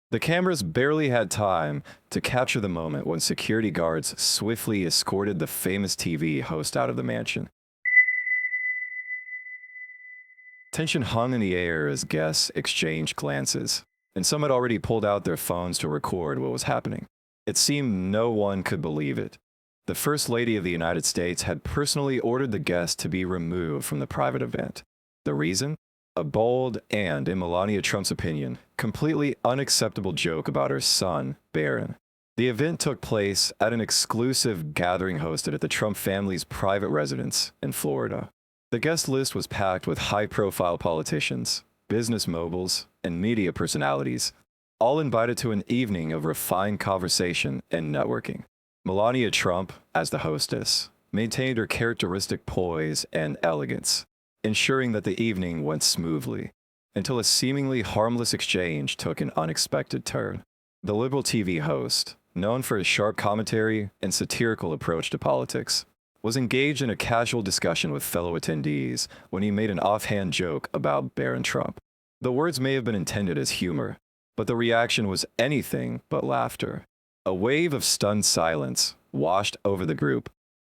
The cameras barely had time to capture the moment when security guards swiftly escorted the famous TV host out of the mansion. Tension hung in the air as guests exchanged glances, and some had already pulled out their phones to record what was happening. It seemed no one could believe it. The First Lady of the United States had personally ordered the guests to be removed from the private event. The reason? A bold and, in Melania Trump's opinion, completely unacceptable joke about her son, Barron. The event took place at an exclusive gathering hosted at the Trump family's private residence in Florida. The guest list was packed with high-profile politicians, business moguls, and media personalities, all invited to an evening of refined conversation and networking. Melania Trump, as the hostess, maintained her characteristic poise and elegance, ensuring that the evening went smoothly, until a seemingly harmless exchange took an unexpected turn. The liberal TV host, known for his sharp commentary and satirical approach to politics, was engaged in a casual discussion with fellow attendees when he made an offhand joke about Barron Trump. The words may have been intended as humor, but the reaction was anything but laughter. A wave of stunned silence washed over the group,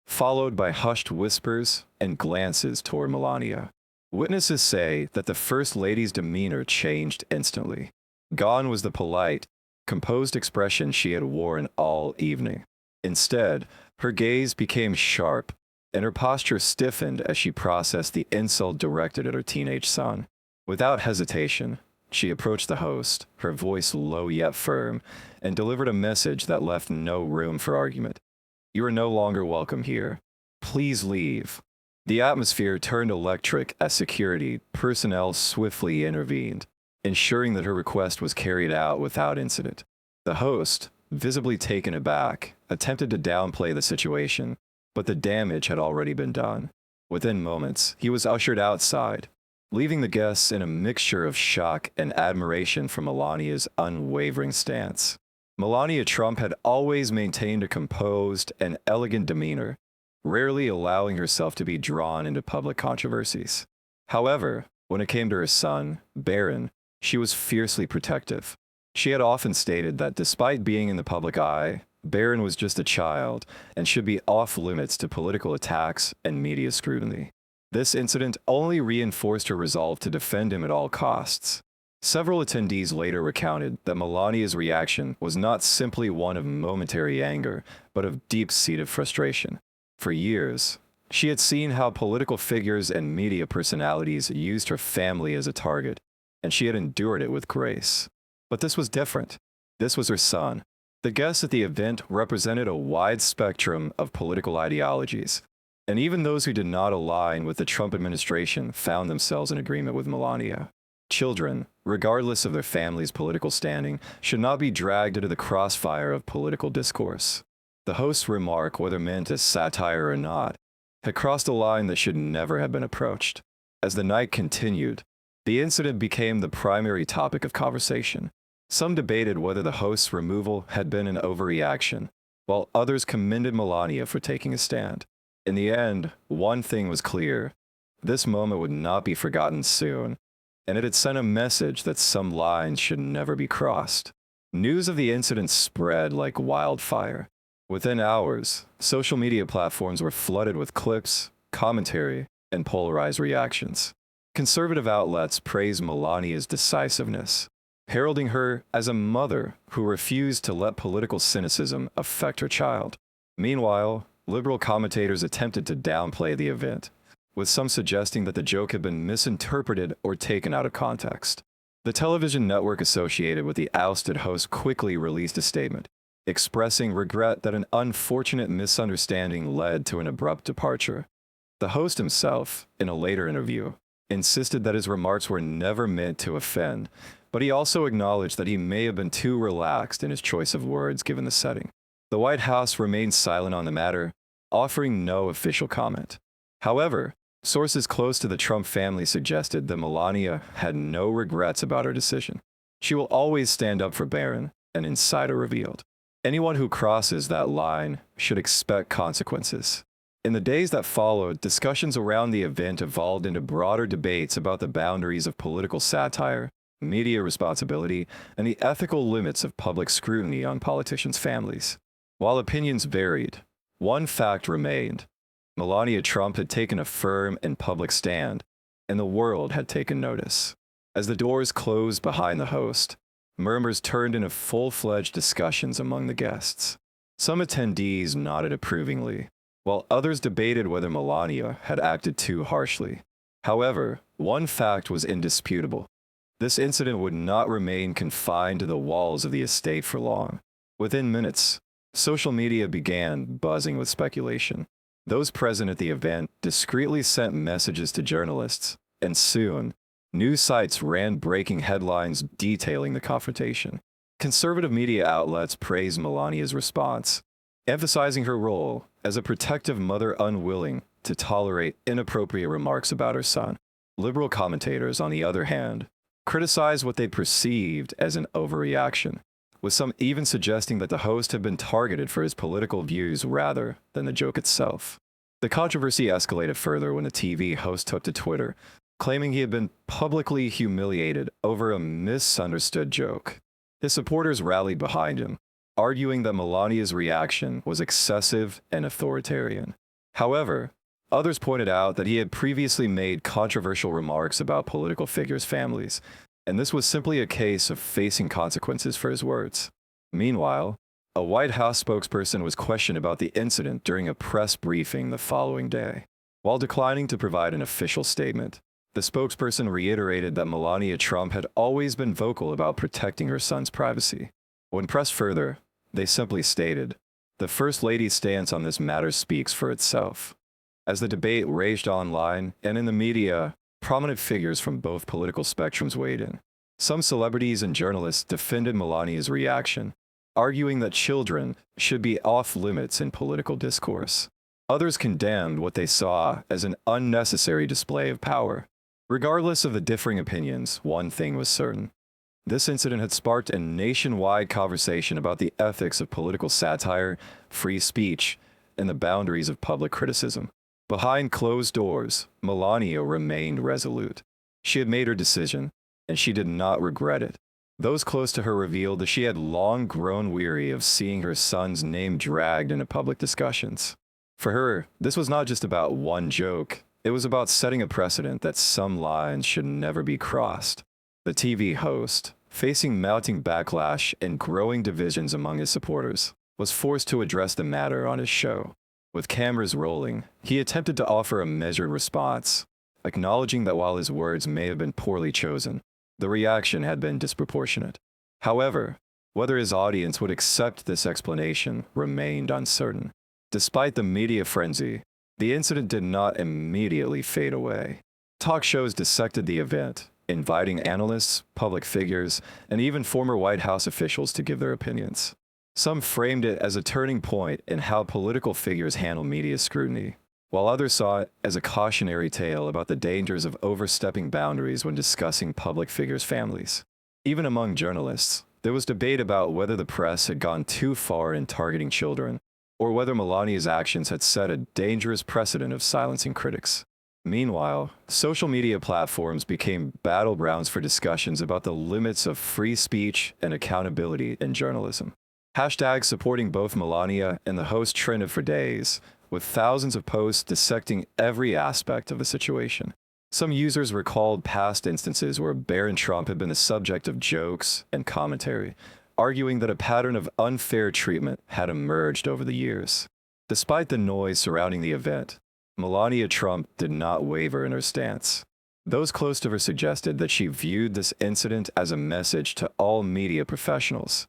followed by hushed whispers and glances toward Melania. Witnesses say that the First Lady's demeanor changed instantly. Gone was the polite, composed expression she had worn all evening. Instead, her gaze became sharp, and her posture stiffened as she processed the insult directed at her teenage son. Without hesitation, she approached the host, her voice low yet firm, and delivered a message that left no room for argument. "You are no longer welcome here. Please leave." The atmosphere turned electric as security personnel swiftly intervened, ensuring that her request was carried out without incident. The host, visibly taken aback, attempted to downplay the situation, but the damage had already been done. Within moments, he was ushered outside, leaving the guests in a mixture of shock and admiration for Melania's unwavering stance. Melania Trump had always maintained a composed and elegant demeanor, rarely allowing herself to be drawn into public controversies. However, when it came to her son, Barron, she was fiercely protective. She had often stated that despite being in the public eye, Barron was just a child and should be off limits to political attacks and media scrutiny. This incident only reinforced her resolve to defend him at all costs. Several attendees later recounted that Melania's reaction was not simply one of momentary anger, but of deep-seated frustration. For years, she had seen how political figures and media personalities used her family as a target, and she had endured it with grace. But this was different. This was her son. The guests at the event represented a wide spectrum of political ideologies, and even those who did not align with the Trump administration found themselves in agreement with Melania. Children, regardless of their family's political standing, should not be dragged into the crossfire of political discourse. The host's remark, whether meant as satire or not, had crossed a line that should never have been approached. As the night continued, the incident became the primary topic of conversation. Some debated whether the host's removal had been an overreaction, while others commended Melania for taking a stand. In the end, one thing was clear. This moment would not be forgotten soon, and it had sent a message that some lines should never be crossed. News of the incident spread like wildfire. Within hours, social media platforms were flooded with clips, commentary, and polarized reactions. Conservative outlets praised Melania's decisiveness, heralding her as a mother who refused to let political cynicism affect her child. Meanwhile, liberal commentators attempted to downplay the event, with some suggesting that the joke had been misinterpreted or taken out of context. The television network associated with the ousted host quickly released a statement, expressing regret that an unfortunate misunderstanding led to an abrupt departure. The host himself, in a later interview, insisted that his remarks were never meant to offend, but he also acknowledged that he may have been too relaxed in his choice of words given the setting. The White House remained silent on the matter, offering no official comment. However, sources close to the Trump family suggested that Melania had no regrets about her decision. She will always stand up for Barron, an insider revealed. Anyone who crosses that line should expect consequences. In the days that followed, discussions around the event evolved into broader debates about the boundaries of political satire media responsibility, and the ethical limits of public scrutiny on politicians' families. While opinions varied, one fact remained. Melania Trump had taken a firm and public stand, and the world had taken notice. As the doors closed behind the host, murmurs turned into full-fledged discussions among the guests. Some attendees nodded approvingly, while others debated whether Melania had acted too harshly. However, one fact was indisputable. This incident would not remain confined to the walls of the estate for long. Within minutes, social media began buzzing with speculation. Those present at the event discreetly sent messages to journalists, and soon, news sites ran breaking headlines detailing the confrontation. Conservative media outlets praised Melania's response, emphasizing her role as a protective mother unwilling to tolerate inappropriate remarks about her son. Liberal commentators, on the other hand, criticized what they perceived as an overreaction, with some even suggesting that the host had been targeted for his political views rather than the joke itself. The controversy escalated further when the TV host took to Twitter, claiming he had been publicly humiliated over a misunderstood joke. His supporters rallied behind him, arguing that Melania's reaction was excessive and authoritarian. However, others pointed out that he had previously made controversial remarks about political figures' families, and this was simply a case of facing consequences for his words. Meanwhile, a White House spokesperson was questioned about the incident during a press briefing the following day. While declining to provide an official statement, the spokesperson reiterated that Melania Trump had always been vocal about protecting her son's privacy. When pressed further, they simply stated, "The First Lady's stance on this matter speaks for itself." As the debate raged online and in the media, prominent figures from both political spectrums weighed in. Some celebrities and journalists defended Melania's reaction, arguing that children should be off limits in political discourse. Others condemned what they saw as an unnecessary display of power. Regardless of the differing opinions, one thing was certain. This incident had sparked a nationwide conversation about the ethics of political satire, free speech, and the boundaries of public criticism. Behind closed doors, Melania remained resolute. She had made her decision, and she did not regret it. Those close to her revealed that she had long grown weary of seeing her son's name dragged into public discussions. For her, this was not just about one joke. It was about setting a precedent that some lines should never be crossed. The TV host, facing mounting backlash and growing divisions among his supporters, was forced to address the matter on his show. With cameras rolling, he attempted to offer a measured response, acknowledging that while his words may have been poorly chosen, the reaction had been disproportionate. However, whether his audience would accept this explanation remained uncertain. Despite the media frenzy, the incident did not immediately fade away. Talk shows dissected the event, inviting analysts, public figures, and even former White House officials to give their opinions. Some framed it as a turning point in how political figures handle media scrutiny, while others saw it as a cautionary tale about the dangers of overstepping boundaries when discussing public figures' families. Even among journalists, there was debate about whether the press had gone too far in targeting children, or whether Melania's actions had set a dangerous precedent of silencing critics. Meanwhile, social media platforms became battlegrounds for discussions about the limits of free speech and accountability in journalism. Hashtags supporting both Melania and the host trended for days, with thousands of posts dissecting every aspect of the situation. Some users recalled past instances where Barron Trump had been the subject of jokes and commentary, arguing that a pattern of unfair treatment had emerged over the years. Despite the noise surrounding the event, Melania Trump did not waver in her stance. Those close to her suggested that she viewed this incident as a message to all media professionals.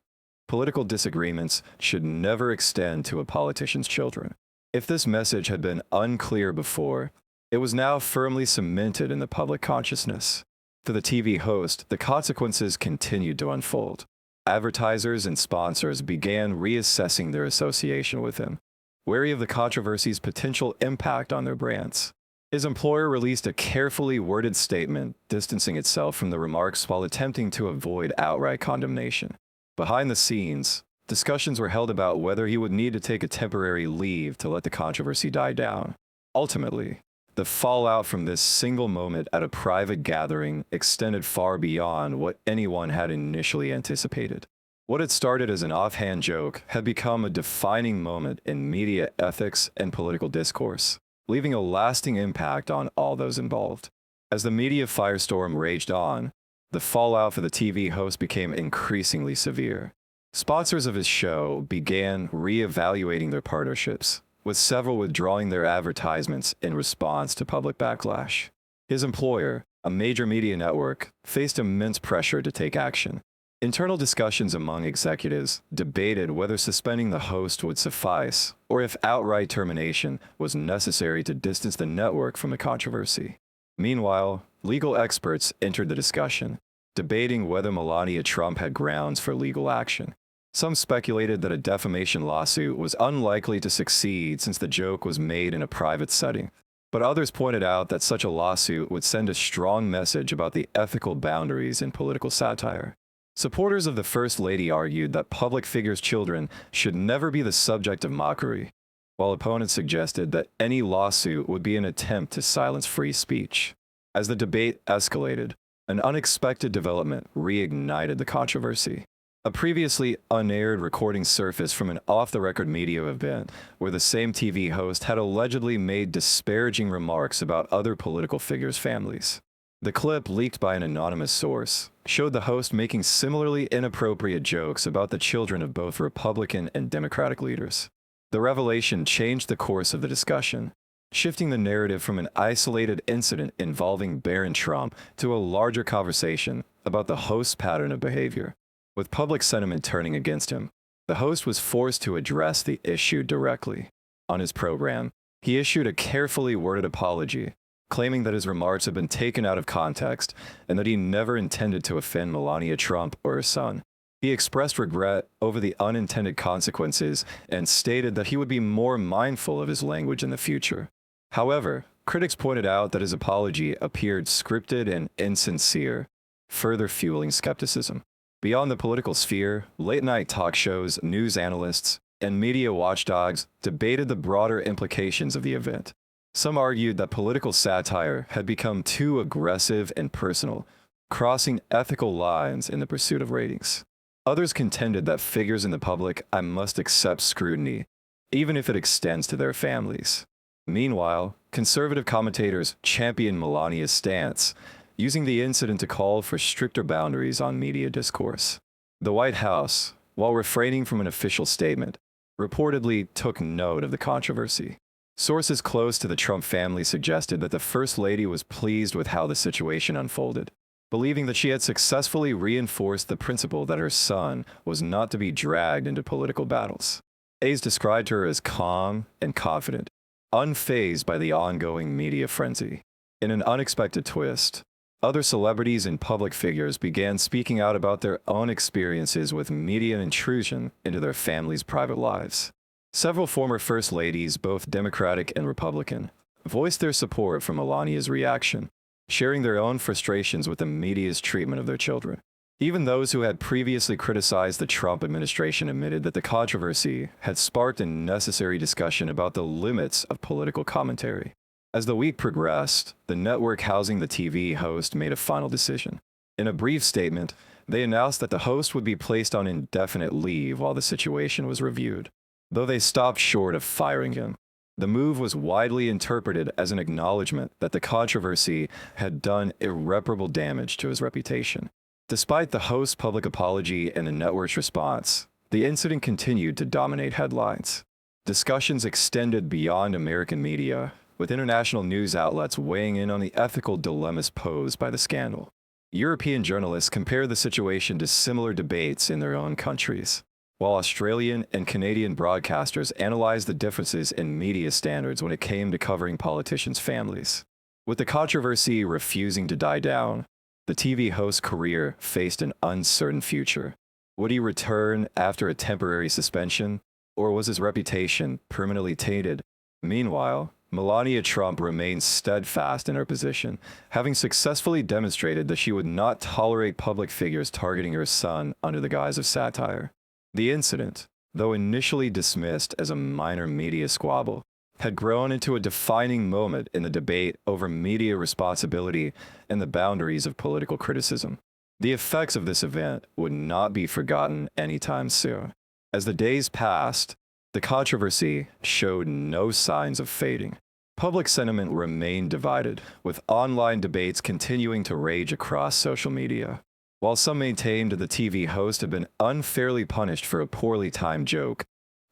Political disagreements should never extend to a politician's children. If this message had been unclear before, it was now firmly cemented in the public consciousness. For the TV host, the consequences continued to unfold. Advertisers and sponsors began reassessing their association with him, wary of the controversy's potential impact on their brands. His employer released a carefully worded statement distancing itself from the remarks while attempting to avoid outright condemnation. Behind the scenes, discussions were held about whether he would need to take a temporary leave to let the controversy die down. Ultimately, The fallout from this single moment at a private gathering extended far beyond what anyone had initially anticipated. What had started as an offhand joke had become a defining moment in media ethics and political discourse, leaving a lasting impact on all those involved. As the media firestorm raged on, the fallout for the TV host became increasingly severe. Sponsors of his show began re-evaluating their partnerships, with several withdrawing their advertisements in response to public backlash. His employer, a major media network, faced immense pressure to take action. Internal discussions among executives debated whether suspending the host would suffice, or if outright termination was necessary to distance the network from the controversy. Meanwhile, legal experts entered the discussion, debating whether Melania Trump had grounds for legal action. Some speculated that a defamation lawsuit was unlikely to succeed since the joke was made in a private setting. But others pointed out that such a lawsuit would send a strong message about the ethical boundaries in political satire. Supporters of the First Lady argued that public figures' children should never be the subject of mockery, while opponents suggested that any lawsuit would be an attempt to silence free speech. As the debate escalated, an unexpected development reignited the controversy. A previously unaired recording surfaced from an off-the-record media event where the same TV host had allegedly made disparaging remarks about other political figures' families. The clip, leaked by an anonymous source, showed the host making similarly inappropriate jokes about the children of both Republican and Democratic leaders. The revelation changed the course of the discussion, shifting the narrative from an isolated incident involving Barron Trump to a larger conversation about the host's pattern of behavior. With public sentiment turning against him, the host was forced to address the issue directly. On his program, he issued a carefully worded apology, claiming that his remarks had been taken out of context and that he never intended to offend Melania Trump or her son. He expressed regret over the unintended consequences and stated that he would be more mindful of his language in the future. However, critics pointed out that his apology appeared scripted and insincere, further fueling skepticism. Beyond the political sphere, late-night talk shows, news analysts, and media watchdogs debated the broader implications of the event. Some argued that political satire had become too aggressive and personal, crossing ethical lines in the pursuit of ratings. Others contended that figures in the public must accept scrutiny, even if it extends to their families. Meanwhile, conservative commentators championed Melania's stance, using the incident to call for stricter boundaries on media discourse. The White House, while refraining from an official statement, reportedly took note of the controversy. Sources close to the Trump family suggested that the First Lady was pleased with how the situation unfolded, believing that she had successfully reinforced the principle that her son was not to be dragged into political battles. Aides described her as calm and confident, unfazed by the ongoing media frenzy. In an unexpected twist, other celebrities and public figures began speaking out about their own experiences with media intrusion into their families' private lives. Several former First Ladies, both Democratic and Republican, voiced their support for Melania's reaction, sharing their own frustrations with the media's treatment of their children. Even those who had previously criticized the Trump administration admitted that the controversy had sparked a necessary discussion about the limits of political commentary. As the week progressed, the network housing the TV host made a final decision. In a brief statement, they announced that the host would be placed on indefinite leave while the situation was reviewed. Though they stopped short of firing him, the move was widely interpreted as an acknowledgement that the controversy had done irreparable damage to his reputation. Despite the host's public apology and the network's response, the incident continued to dominate headlines. Discussions extended beyond American media, with international news outlets weighing in on the ethical dilemmas posed by the scandal. European journalists compared the situation to similar debates in their own countries, while Australian and Canadian broadcasters analyzed the differences in media standards when it came to covering politicians' families. With the controversy refusing to die down, the TV host's career faced an uncertain future. Would he return after a temporary suspension, or was his reputation permanently tainted? Meanwhile, Melania Trump remains steadfast in her position, having successfully demonstrated that she would not tolerate public figures targeting her son under the guise of satire. The incident, though initially dismissed as a minor media squabble, had grown into a defining moment in the debate over media responsibility and the boundaries of political criticism. The effects of this event would not be forgotten anytime soon. As the days passed, the controversy showed no signs of fading. Public sentiment remained divided, with online debates continuing to rage across social media. While some maintained the TV host had been unfairly punished for a poorly timed joke,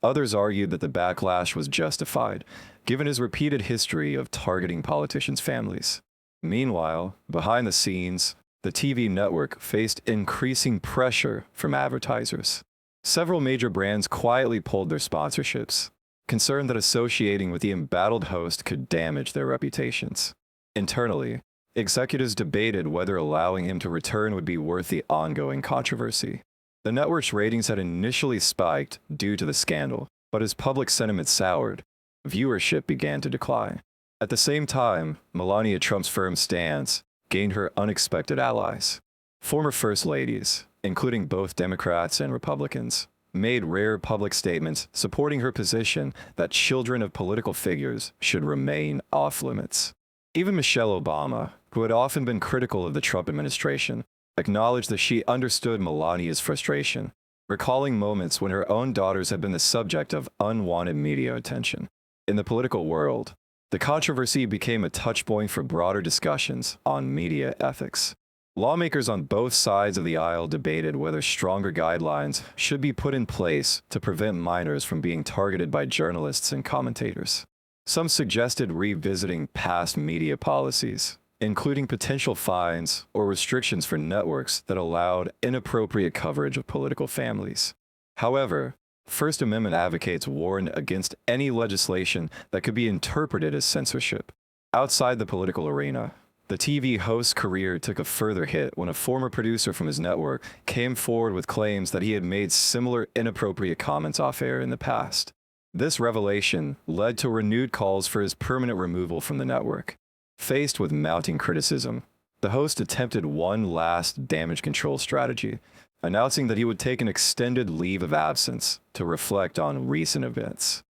others argued that the backlash was justified, given his repeated history of targeting politicians' families. Meanwhile, behind the scenes, the TV network faced increasing pressure from advertisers. Several major brands quietly pulled their sponsorships, concerned that associating with the embattled host could damage their reputations. Internally, executives debated whether allowing him to return would be worth the ongoing controversy. The network's ratings had initially spiked due to the scandal, but as public sentiment soured, viewership began to decline. At the same time, Melania Trump's firm stance gained her unexpected allies. Former First Ladies, including both Democrats and Republicans, made rare public statements supporting her position that children of political figures should remain off-limits. Even Michelle Obama, who had often been critical of the Trump administration, acknowledged that she understood Melania's frustration, recalling moments when her own daughters had been the subject of unwanted media attention. In the political world, the controversy became a touchpoint for broader discussions on media ethics. Lawmakers on both sides of the aisle debated whether stronger guidelines should be put in place to prevent minors from being targeted by journalists and commentators. Some suggested revisiting past media policies, including potential fines or restrictions for networks that allowed inappropriate coverage of political families. However, First Amendment advocates warned against any legislation that could be interpreted as censorship. Outside the political arena, the TV host's career took a further hit when a former producer from his network came forward with claims that he had made similar inappropriate comments off-air in the past. This revelation led to renewed calls for his permanent removal from the network. Faced with mounting criticism, the host attempted one last damage control strategy, announcing that he would take an extended leave of absence to reflect on recent events.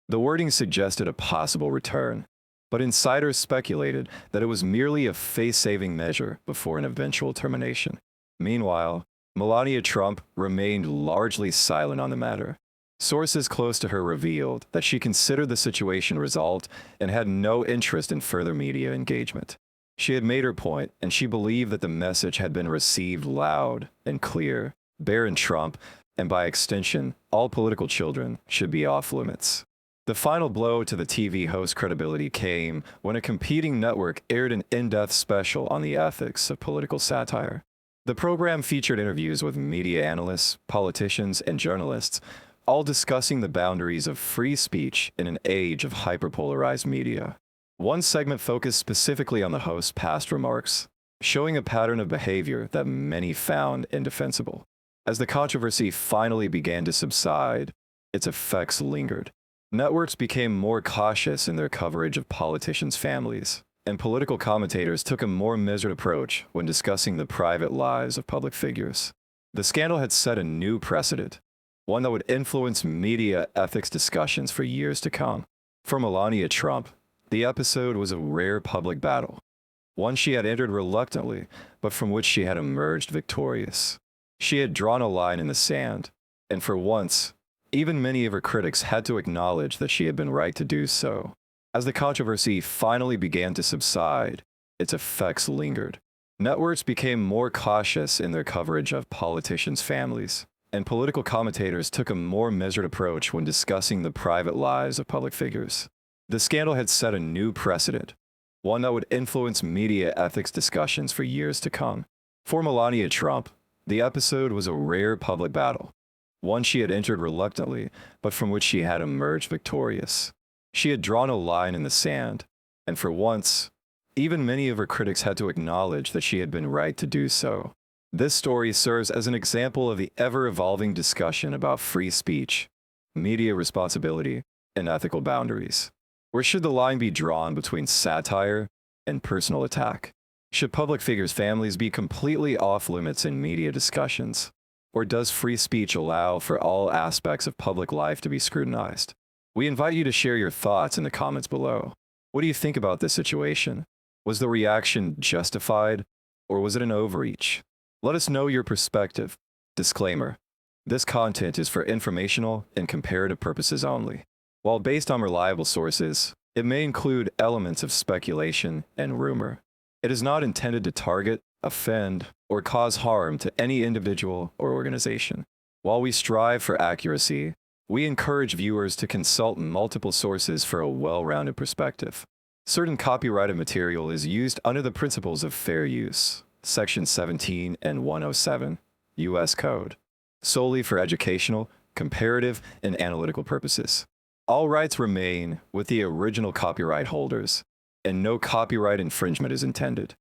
The wording suggested a possible return, but insiders speculated that it was merely a face-saving measure before an eventual termination. Meanwhile, Melania Trump remained largely silent on the matter. Sources close to her revealed that she considered the situation resolved and had no interest in further media engagement. She had made her point, and she believed that the message had been received loud and clear. Barron Trump, and by extension, all political children, should be off limits. The final blow to the TV host's credibility came when a competing network aired an in-depth special on the ethics of political satire. The program featured interviews with media analysts, politicians, and journalists, all discussing the boundaries of free speech in an age of hyperpolarized media. One segment focused specifically on the host's past remarks, showing a pattern of behavior that many found indefensible. As the controversy finally began to subside, its effects lingered. Networks became more cautious in their coverage of politicians' families, and political commentators took a more measured approach when discussing the private lives of public figures. The scandal had set a new precedent, one that would influence media ethics discussions for years to come. For Melania Trump, the episode was a rare public battle, one she had entered reluctantly, but from which she had emerged victorious. She had drawn a line in the sand, and for once, even many of her critics had to acknowledge that she had been right to do so. As the controversy finally began to subside, its effects lingered. Networks became more cautious in their coverage of politicians' families, and political commentators took a more measured approach when discussing the private lives of public figures. The scandal had set a new precedent, one that would influence media ethics discussions for years to come. For Melania Trump, the episode was a rare public battle, one she had entered reluctantly, but from which she had emerged victorious. She had drawn a line in the sand, and for once, even many of her critics had to acknowledge that she had been right to do so. This story serves as an example of the ever-evolving discussion about free speech, media responsibility, and ethical boundaries. Where should the line be drawn between satire and personal attack? Should public figures' families be completely off-limits in media discussions? Or does free speech allow for all aspects of public life to be scrutinized? We invite you to share your thoughts in the comments below. What do you think about this situation? Was the reaction justified, or was it an overreach? Let us know your perspective. Disclaimer: this content is for informational and comparative purposes only. While based on reliable sources, it may include elements of speculation and rumor. It is not intended to target, offend, or cause harm to any individual or organization. While we strive for accuracy, we encourage viewers to consult multiple sources for a well-rounded perspective. Certain copyrighted material is used under the principles of fair use, Section 17 and 107, U.S. Code, solely for educational, comparative, and analytical purposes. All rights remain with the original copyright holders, and no copyright infringement is intended.